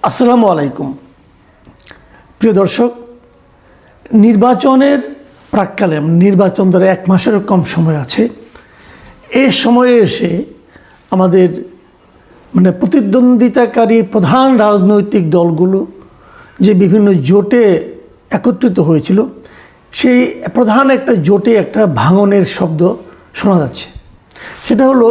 আসসালামু আলাইকুম প্রিয় দর্শক, নির্বাচনের প্রাক্কালে নির্বাচন ধরে 1 মাসেরও কম সময় আছে। এই সময়ে এসে আমাদের প্রতিদ্বন্দ্বিতাকারী প্রধান রাজনৈতিক দলগুলো যে বিভিন্ন জোটে একত্রিত হয়েছিল, সেই প্রধান একটা জোটে একটা ভাঙনের শব্দ শোনা যাচ্ছে। সেটা হলো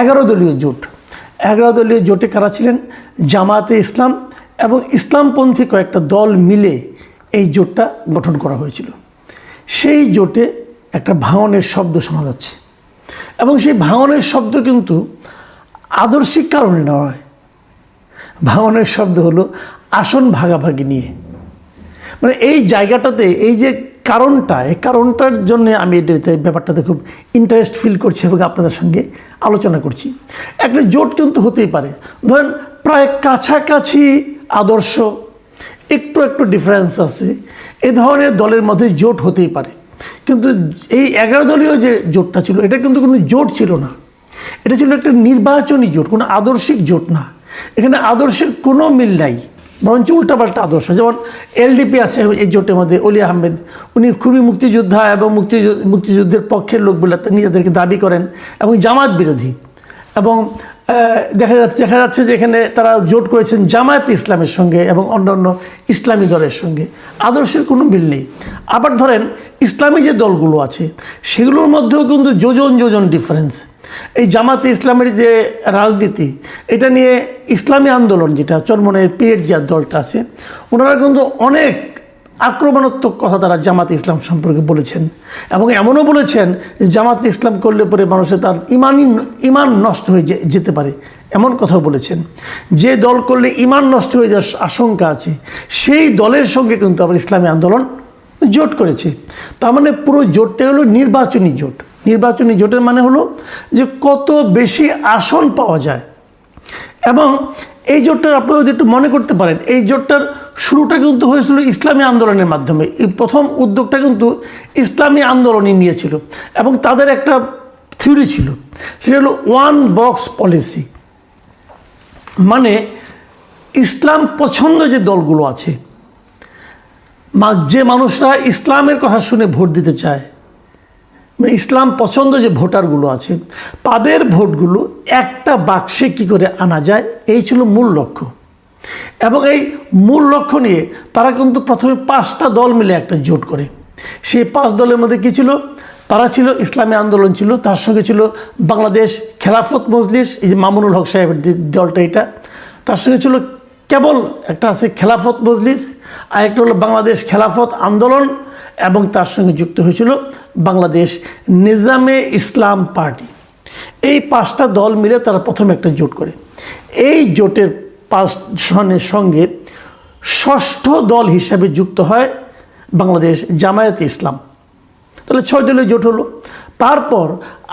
11 দলীয় জোট। 11 দলীয় জোটে কারা ছিলেন? জামায়াতে ইসলাম এবং ইসলামপন্থী কয়েকটা দল মিলে এই জোটটা গঠন করা হয়েছিল। সেই জোটে একটা ভাঙনের শব্দ শোনা যাচ্ছে এবং সেই ভাঙনের শব্দ কিন্তু আদর্শিক কারণে নয়। ভাঙনের শব্দ হলো আসন ভাগাভাগি নিয়ে। এই জায়গাটাতে এই যে কারণটা, এই কারণটার জন্য আমি ব্যাপারটাতে খুব ইন্টারেস্ট ফিল করছি এবং আপনাদের সঙ্গে আলোচনা করছি। একটা জোট কিন্তু হতেই পারে, ধরেন প্রায় কাছাকাছি আদর্শ, একটু ডিফারেন্স আছে, এ ধরনের দলের মধ্যে জোট হতেই পারে। কিন্তু এই 11 দলীয় যে জোটটা ছিল, এটা কিন্তু কোনো জোট ছিল না, এটা ছিল একটা নির্বাচনী জোট, কোনো আদর্শিক জোট না। এখানে আদর্শের কোনো মিল নাই, বরঞ্চ উল্টাপাল্টা আদর্শ। যেমন এলডিপি আছে এই জোটের মধ্যে, অলি আহমেদ, উনি খুবই মুক্তিযোদ্ধা এবং মুক্তিযুদ্ধের পক্ষের লোক বলে নিজেদেরকে দাবি করেন এবং জামায়াত বিরোধী। এবং দেখা যাচ্ছে যে এখানে তারা জোট করেছেন জামায়াত ইসলামের সঙ্গে এবং অন্যান্য ইসলামী দলের সঙ্গে। আদর্শের কোনো মিল নেই। আবার ধরেন ইসলামী যে দলগুলো আছে সেগুলোর মধ্যেও কিন্তু যোজন ডিফারেন্স। এই জামায়াতে ইসলামের যে রাজনীতি, এটা নিয়ে ইসলামী আন্দোলন, যেটা চরমনের পিরিয়ড যে দলটা আছে, ওনারা কিন্তু অনেক আক্রমণাত্মক কথা তারা জামাতে ইসলাম সম্পর্কে বলেছেন এবং এমনও বলেছেন যে জামাতে ইসলাম করলে পরে মানুষের তার ইমান নষ্ট হয়ে যেতে পারে, এমন কথাও বলেছেন। যে দল করলে ইমান নষ্ট হয়ে যাওয়ার আশঙ্কা আছে, সেই দলের সঙ্গে কিন্তু আবার ইসলামী আন্দোলন জোট করেছে। তার মানে পুরো জোটটা হলো নির্বাচনী জোট। নির্বাচনী জোটের মানে হলো যে কত বেশি আসন পাওয়া যায়। এবং এই জোটটার আপনারা যদি একটু মনে করতে পারেন, এই জোটটার শুরুটা কিন্তু হয়েছিল ইসলামী আন্দোলনের মাধ্যমে। এই প্রথম উদ্যোগটা কিন্তু ইসলামী আন্দোলনই নিয়েছিল এবং তাদের একটা থিওরি ছিল, সেটা হলো ওয়ান বক্স পলিসি। মানে ইসলাম পছন্দ যে দলগুলো আছে, যে মানুষরা ইসলামের কথা শুনে ভোট দিতে চায়, ইসলাম পছন্দ যে ভোটারগুলো আছে, তাদের ভোটগুলো একটা বাক্সে কী করে আনা যায়, এই ছিল মূল লক্ষ্য। এবং এই মূল লক্ষ্য নিয়ে তারা কিন্তু প্রথমে 5টা দল মিলে একটা জোট করে। সেই 5 দলের মধ্যে কী ছিল? তারা ছিল ইসলামী আন্দোলন ছিল, তার সঙ্গে ছিল বাংলাদেশ খেলাফত মজলিস, এই যে মামুনুল হক সাহেবের দলটা, এটা তার সঙ্গে ছিল কেবল একটা আছে খেলাফত মজলিস, আর একটা হলো বাংলাদেশ খেলাফত আন্দোলন, এবং তার সঙ্গে যুক্ত হয়েছিল বাংলাদেশ নিজামে ইসলাম পার্টি। এই 5টা দল মিলে তারা প্রথমে একটা জোট করে। এই জোটের 5 জনের সঙ্গে 6ষ্ঠ দল হিসাবে যুক্ত হয় বাংলাদেশ জামায়াতে ইসলাম। তাহলে 6 দলীয় জোট হলো। তারপর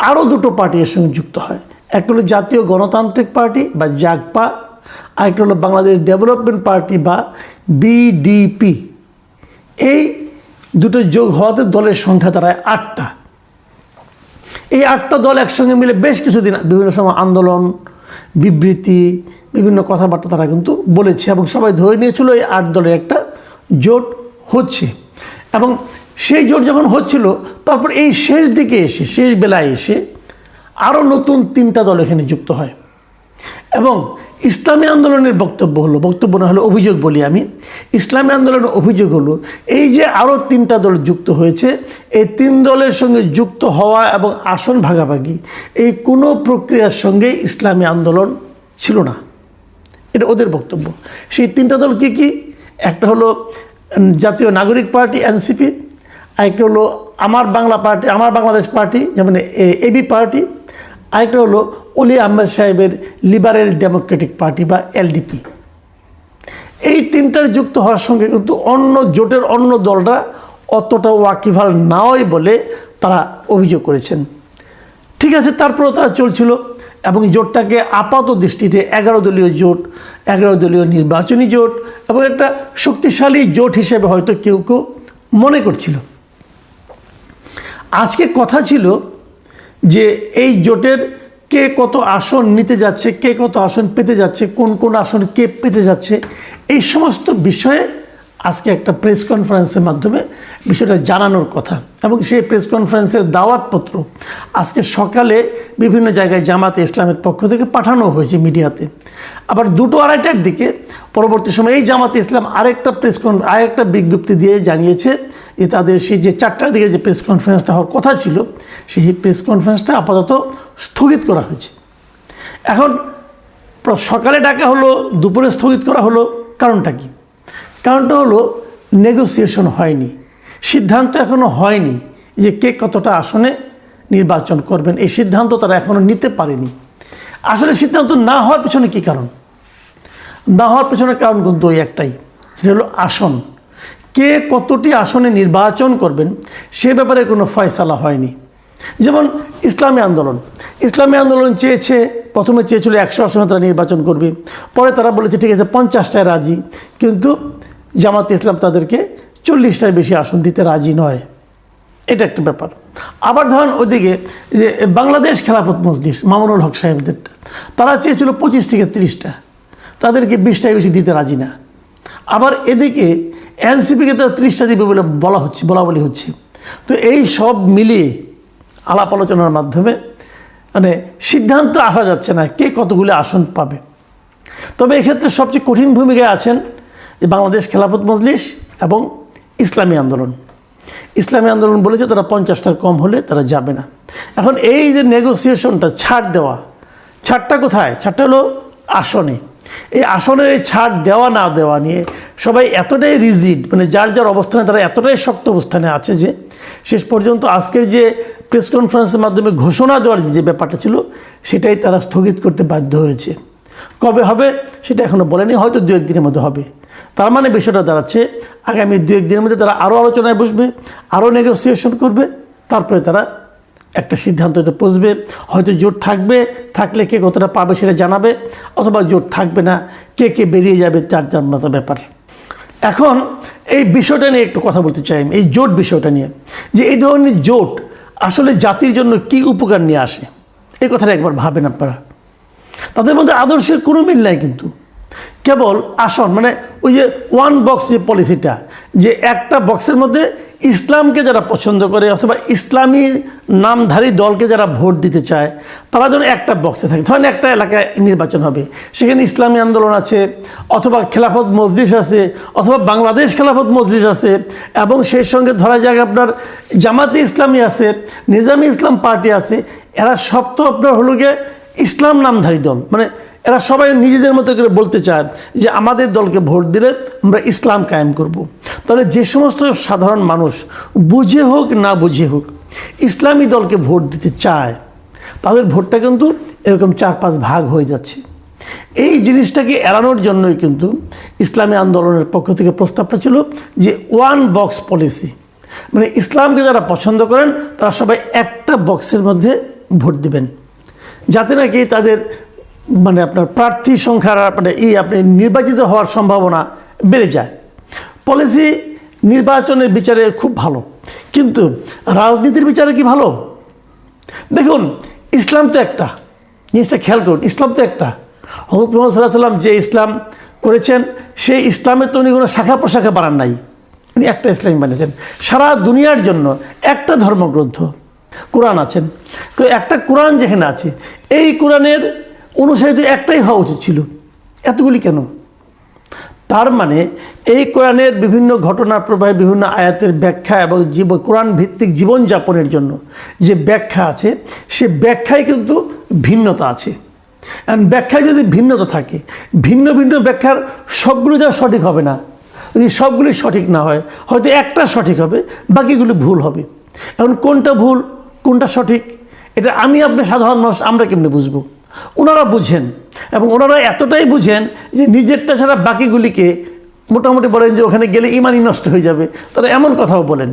আরও 2টো পার্টি এর সঙ্গে যুক্ত হয়। একটা হলো জাতীয় গণতান্ত্রিক পার্টি বা জাগপা, আরেকটা হলো বাংলাদেশ ডেভেলপমেন্ট পার্টি বা বিডিপি। এই দুটো যোগ হওয়াতে দলের সংখ্যা দাঁড়ায় 8টা। এই 8টা দল একসঙ্গে মিলে বেশ কিছুদিন বিভিন্ন সময় আন্দোলন, বিবৃতি, বিভিন্ন কথাবার্তা তারা কিন্তু বলেছে এবং সবাই ধরে নিয়েছিল এই 8 দলের একটা জোট হচ্ছে। এবং সেই জোট যখন হচ্ছিল, তারপর এই শেষ দিকে এসে, শেষ বেলায় এসে আরও নতুন 3টা দল এখানে যুক্ত হয়। এবং ইসলামী আন্দোলনের বক্তব্য না হলো অভিযোগ বলি আমি, ইসলামী আন্দোলনের অভিযোগ হলো এই যে আরও 3টা দল যুক্ত হয়েছে, এই 3 দলের সঙ্গে যুক্ত হওয়া এবং আসন ভাগাভাগি, এই কোনো প্রক্রিয়ার সঙ্গে ইসলামী আন্দোলন ছিল না, এটা ওদের বক্তব্য। সেই 3টা দল কি কি? একটা হলো জাতীয় নাগরিক পার্টি এনসিপি, আরেকটা হলো আমার বাংলাদেশ পার্টি যেমন এবি পার্টি, আরেকটা হলো অলি আহমেদ সাহেবের লিবারেল ডেমোক্রেটিক পার্টি বা এলডিপি। এই 3টার যুক্ত হওয়ার সঙ্গে কিন্তু অন্য জোটের অন্য দলরা অতটা ওয়াকিবহাল নয় বলে তারা অভিযোগ করেছেন। ঠিক আছে, তারপরেও তারা চলছিল এবং জোটটাকে আপাত দৃষ্টিতে 11 দলীয় জোট, 11 দলীয় নির্বাচনী জোট এবং একটা শক্তিশালী জোট হিসেবে হয়তো কেউ মনে করছিল। আজকে কথা ছিল যে এই জোটের কে কত আসন নিতে যাচ্ছে, কে কত আসন পেতে যাচ্ছে, কোন কোন আসন কে পেতে যাচ্ছে, এই সমস্ত বিষয়ে আজকে একটা প্রেস কনফারেন্সের মাধ্যমে বিষয়টা জানানোর কথা। এবং সেই প্রেস কনফারেন্সের দাওয়াতপত্র আজকে সকালে বিভিন্ন জায়গায় জামাতে ইসলামের পক্ষ থেকে পাঠানো হয়েছে মিডিয়াতে। আবার 2-2:30টার দিকে পরবর্তী সময়ে এই জামাতে ইসলাম আরেকটা বিজ্ঞপ্তি দিয়ে জানিয়েছে যে তাদের সেই যে 4টার দিকে যে প্রেস কনফারেন্সটা হওয়ার কথা ছিল, সেই প্রেস কনফারেন্সটা আপাতত স্থগিত করা হয়েছে। এখন সকালে ডাকা হলো, দুপুরে স্থগিত করা হলো, কারণটা কি? কারণটা হলো নেগোসিয়েশন হয়নি, সিদ্ধান্ত এখনও হয়নি যে কে কতটা আসনে নির্বাচন করবেন। এই সিদ্ধান্ত তারা এখনও নিতে পারেনি। আসলে সিদ্ধান্ত না হওয়ার পেছনে কী কারণ? না হওয়ার পেছনে কারণ কিন্তু ওই একটাই, সেটা হলো আসন। কে কতটি আসনে নির্বাচন করবেন সে ব্যাপারে কোনো ফয়সালা হয়নি। যেমন ইসলামী আন্দোলন প্রথমে চেয়েছিল 100 আসনে তারা নির্বাচন করবে, পরে তারা বলেছে ঠিক আছে 50টায় রাজি, কিন্তু জামাতে ইসলাম তাদেরকে 40টার বেশি আসন দিতে রাজি নয়। এটা একটা ব্যাপার। আবার ধরেন ওইদিকে যে বাংলাদেশ খেলাফত মজলিস মামুনুল হক সাহেবদেরটা, তারা চেয়েছিল 25 থেকে 30টা, তাদেরকে 20টায় বেশি দিতে রাজি না। আবার এদিকে এনসিপিকে তারা 30টা দিবে বলে বলা হচ্ছে। তো এই সব মিলিয়ে আলাপ আলোচনার মাধ্যমে মানে সিদ্ধান্ত আসা যাচ্ছে না কে কতগুলো আসন পাবে। তবে এক্ষেত্রে সবচেয়ে কঠিন ভূমিকায় আছেন যে বাংলাদেশ খেলাফত মজলিস এবং ইসলামী আন্দোলন বলেছে তারা 50টার কম হলে তারা যাবে না। এখন এই যে নেগোসিয়েশনটা, ছাড়টা কোথায়? ছাড়টা হলো আসনে। এই আসনের এই ছাড় দেওয়া না দেওয়া নিয়ে সবাই এতটাই রিজিড, মানে যার যার অবস্থানে তারা এতটাই শক্ত অবস্থানে আছে যে শেষ পর্যন্ত আজকের যে প্রেস কনফারেন্সের মাধ্যমে ঘোষণা দেওয়ার যে ব্যাপারটা ছিল সেটাই তারা স্থগিত করতে বাধ্য হয়েছে। কবে হবে সেটা এখনও বলেনি, হয়তো 2-1 দিনের মধ্যে হবে। তার মানে বিষয়টা দাঁড়াচ্ছে আগামী 2-1 দিনের মধ্যে তারা আরও আলোচনায় বসবে, আরও নেগোসিয়েশন করবে, তারপরে তারা একটা সিদ্ধান্ততে পৌঁছবে। হয়তো জোট থাকলে কে কতটা পাবে সেটা জানাবে, অথবা জোট থাকবে না, কে বেরিয়ে যাবে, যার মতো ব্যাপার। এখন এই বিষয়টা নিয়ে একটু কথা বলতে চাই, এই জোট বিষয়টা নিয়ে, যে এই ধরনের জোট আসলে জাতির জন্য কি উপকার নিয়ে আসে, এই কথাটা একবার ভাবেন আপনারা। তাদের মধ্যে আদর্শের কোনো মিল নাই, কিন্তু কেবল আসন, মানে ওই যে 1 বক্স যে পলিসিটা, যে একটা বক্সের মধ্যে ইসলামকে যারা পছন্দ করে অথবা ইসলামী নামধারী দলকে যারা ভোট দিতে চায় তারা যেন একটা বক্সে থাকে। ধরেন একটা এলাকায় নির্বাচন হবে, সেখানে ইসলামী আন্দোলন আছে, অথবা খেলাফত মজলিস আছে, অথবা বাংলাদেশ খেলাফত মজলিস আছে, এবং সেই সঙ্গে ধরা যাক আপনার জামাতে ইসলামী আছে, নিজামী ইসলাম পার্টি আছে। এরা সব তো আপনার হলো গিয়ে ইসলাম নামধারী দল, মানে এরা সবাই নিজেদের মতো করে বলতে চায় যে আমাদের দলকে ভোট দিলে আমরা ইসলাম কায়েম করব। তাহলে যে সমস্ত সাধারণ মানুষ বুঝে হোক না বুঝে হোক ইসলামী দলকে ভোট দিতে চায়, তাদের ভোটটা কিন্তু এরকম 4-5 ভাগ হয়ে যাচ্ছে। এই জিনিসটাকে এড়ানোর জন্যই কিন্তু ইসলামী আন্দোলনের পক্ষ থেকে প্রস্তাবটা ছিল যে 1 বক্স পলিসি, মানে ইসলামকে যারা পছন্দ করেন তারা সবাই একটা বক্সের মধ্যে ভোট দিবেন, যাতে নাকি তাদের মানে আপনার প্রার্থী সংখ্যার মানে আপনি নির্বাচিত হওয়ার সম্ভাবনা বেড়ে যায়। পলিসি নির্বাচনের বিচারে খুব ভালো, কিন্তু রাজনীতির বিচারে কি ভালো? দেখুন, ইসলাম তো একটা, জিনিসটা খেয়াল করুন, ইসলাম তো একটা। হযরত মুহাম্মদ সাল্লাল্লাহু আলাইহি ওয়াসাল্লাম যে ইসলাম করেছেন সেই ইসলামের তো উনি কোনো শাখা প্রশাখা বানান নাই, উনি একটা ইসলাম বানিয়েছেন। সারা দুনিয়ার জন্য একটা ধর্মগ্রন্থ কোরআন আছেন। তো একটা কোরআন যেখানে আছে, এই কোরআনের অনুসারী তো একটাই হওয়া উচিত ছিল, এতগুলি কেন? তার মানে এই কোরআনের বিভিন্ন ঘটনা প্রবাহে বিভিন্ন আয়াতের ব্যাখ্যা এবং কোরআন ভিত্তিক জীবনযাপনের জন্য যে ব্যাখ্যা আছে, সে ব্যাখ্যায় কিন্তু ভিন্নতা আছে। আর ব্যাখ্যায় যদি ভিন্নতা থাকে, ভিন্ন ভিন্ন ব্যাখ্যার সবগুলো যা সঠিক হবে না। যদি সবগুলি সঠিক না হয়, হয়তো একটা সঠিক হবে, বাকিগুলো ভুল হবে। এখন কোনটা ভুল কোনটা সঠিক এটা আমি আপনি সাধারণ মানুষ আমরা কেমনে বুঝবো? ওনারা বুঝেন, এবং ওনারা এতটাই বুঝেন যে নিজেরটা ছাড়া বাকিগুলিকে মোটামুটি বলেন যে ওখানে গেলে ইমানই নষ্ট হয়ে যাবে, তারা এমন কথাও বলেন।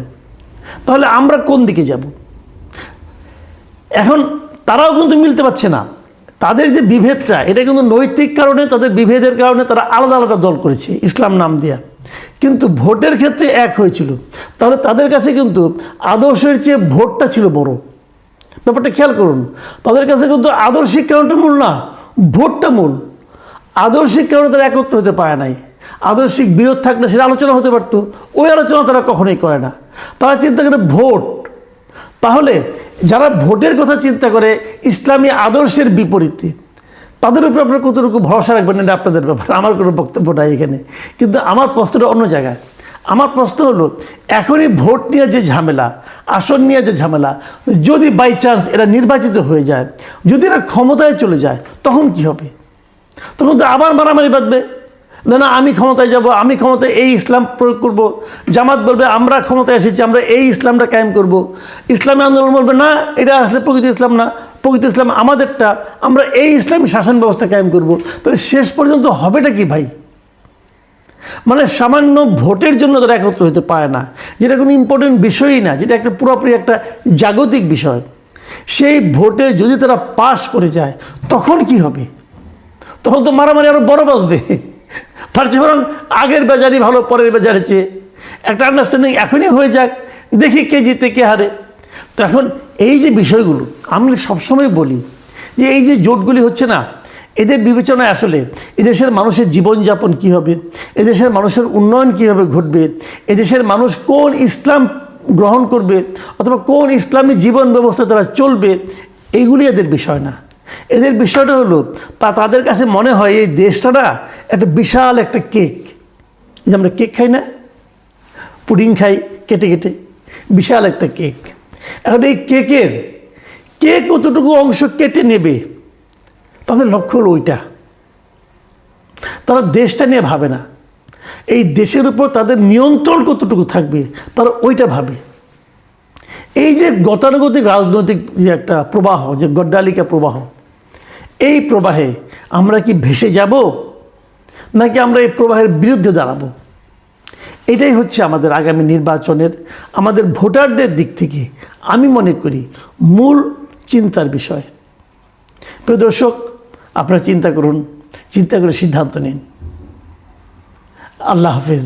তাহলে আমরা কোন দিকে যাব? এখন তারাও কিন্তু মিলতে পারছে না। তাদের যে বিভেদটা, এটা কিন্তু নৈতিক কারণে, তাদের বিভেদের কারণে তারা আলাদা আলাদা দল করেছে ইসলাম নাম দিয়া, কিন্তু ভোটের ক্ষেত্রে এক হয়েছিল। তাহলে তাদের কাছে কিন্তু আদর্শের চেয়ে ভোটটা ছিল বড়। ব্যাপারটা খেয়াল করুন, তাদের কাছে কিন্তু আদর্শিক কারণটা মূল না, ভোটটা মূল। আদর্শিক কারণে তারা একত্র হতে পারে নাই। আদর্শিক বিরোধ থাকলে সেটা আলোচনা হতে পারতো, ওই আলোচনা তারা কখনোই করে না। তারা চিন্তা করে ভোট। তাহলে যারা ভোটের কথা চিন্তা করে ইসলামী আদর্শের বিপরীতে, তাদের উপরে আপনারা কতটুকু ভরসা রাখবেন এটা আপনাদের ব্যাপার, আমার কোনো বক্তব্য নাই এখানে। কিন্তু আমার প্রশ্নটা অন্য জায়গায়। আমার প্রশ্ন হলো, এখনই ভোট নিয়ে যে ঝামেলা, আসন নিয়ে যে ঝামেলা, যদি বাই চান্স এরা নির্বাচিত হয়ে যায়, যদি এরা ক্ষমতায় চলে যায়, তখন কি হবে? তখন তো আবার মারামারি বাঁধবে, না আমি ক্ষমতায় যাব, আমি ক্ষমতায় এই ইসলাম প্রয়োগ করব। জামাত বলবে আমরা ক্ষমতায় এসেছি, আমরা এই ইসলামটা কায়েম করব। ইসলামী আন্দোলন বলবে না, এটা আসলে প্রকৃত ইসলাম না, প্রকৃত ইসলাম আমাদেরটা, আমরা এই ইসলামী শাসন ব্যবস্থা কায়েম করব। তাহলে শেষ পর্যন্ত হবেটা কি ভাই? মানে সামান্য ভোটের জন্য তারা একত্র হতে পারে না, যেটা কোনো ইম্পর্টেন্ট বিষয়ই না, যেটা একটা পুরোপুরি একটা জাগতিক বিষয়। সেই ভোটে যদি তারা পাশ করে যায়, তখন কি হবে? তখন তো মারামারি আরও বড় বাজবে। তার চেয়ে বরং আগের বাজারই ভালো, পরের বাজারে চেয়ে একটা আন্ডারস্ট্যান্ডিং এখনই হয়ে যাক, দেখি কে জিতে কে হারে। তো এখন এই যে বিষয়গুলো আমি সবসময় বলি যে এই যে জোটগুলি হচ্ছে না, এদের বিবেচনায় আসলে এদেশের মানুষের জীবনযাপন কী হবে, এদেশের মানুষের উন্নয়ন কীভাবে ঘটবে, এদেশের মানুষ কোন ইসলাম গ্রহণ করবে অথবা কোন ইসলামী জীবন ব্যবস্থা তারা চলবে, এইগুলি এদের বিষয় না। এদের বিষয়টা হলো তাদের কাছে মনে হয় এই দেশটা না একটা বিশাল একটা কেক, যে আমরা কেক খাই না, পুডিং খাই কেটে কেটে, বিশাল একটা কেক। এখন এই কেকের কে কতটুকু অংশ কেটে নেবে, তাদের লক্ষ্য হলো ওইটা। তারা দেশটা নিয়ে ভাবে না, এই দেশের উপর তাদের নিয়ন্ত্রণ কতটুকু থাকবে তারা ওইটা ভাবে। এই যে গতানুগতিক রাজনৈতিক যে একটা প্রবাহ, যে গড্ডালিকা প্রবাহ, এই প্রবাহে আমরা কি ভেসে যাব নাকি আমরা এই প্রবাহের বিরুদ্ধে দাঁড়াবো? এটাই হচ্ছে আমাদের আগামী নির্বাচনের, আমাদের ভোটারদের দিক থেকে আমি মনে করি মূল চিন্তার বিষয়। প্রিয় দর্শক, আপনারা চিন্তা করুন, চিন্তা করে সিদ্ধান্ত নিন। আল্লাহ হাফেজ।